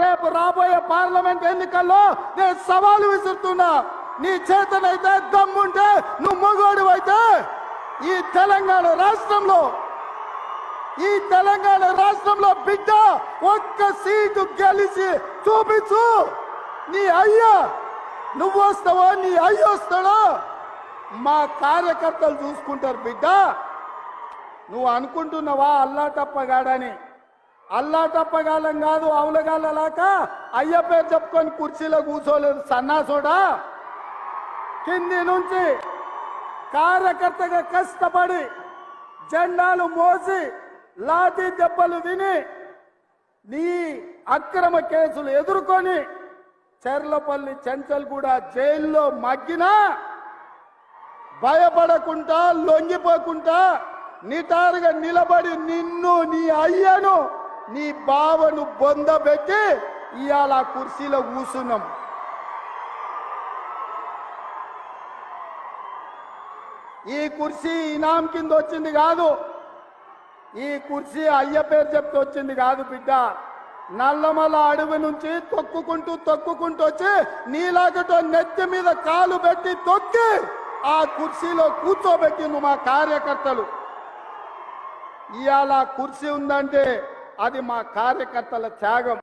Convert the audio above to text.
రేపు రాబోయే పార్లమెంట్ ఎన్నికల్లో నేను సవాలు విసురుతున్నా. నీ చేతనైతే దమ్ముంటే నువ్వు మగోడివైతే ఈ తెలంగాణ రాష్ట్రంలో బిడ్డ ఒక్క సీటు గెలిచి చూపించు. నీ అయ్యా నువ్వు వస్తావో నీ అయ్య వస్తాడో మా కార్యకర్తలు చూసుకుంటారు. బిడ్డ నువ్వు అనుకుంటున్నావా అల్లాటప్పగాడని? అల్లాటప్పగాలం కాదు, అవులగాళ్ళలాక అయ్య పేరు చెప్పుకొని కుర్చీలో కూర్చోలేదు సన్నాసోడా. కింది నుంచి కార్యకర్తగా కష్టపడి జెండాలు మోసి లాఠీ దెబ్బలు విని నీ అక్రమ కేసులు ఎదుర్కొని చెర్లపల్లి చెంచల్గూడ జైల్లో మగ్గినా భయపడకుండా లొంగిపోకుండా నిటారుగా నిలబడి నిన్ను నీ అయ్యను నీ బావను బొందబెట్టి ఇవాళ కుర్చీలో కూర్చున్నాం. ఈ కుర్చీ ఇనాం కింద వచ్చింది కాదు, ఈ కుర్చీ అయ్య పేరు చెప్తే వచ్చింది కాదు బిడ్డ. నల్లమల అడవి నుంచి తొక్కుకుంటూ వచ్చి నీలాగటో నెత్తి మీద కాలు పెట్టి తొక్కి ఆ కుర్చీలో కూర్చోబెట్టింది మా కార్యకర్తలు. ఇవాళ కుర్చీ ఉందంటే అది మా కార్యకర్తల త్యాగం.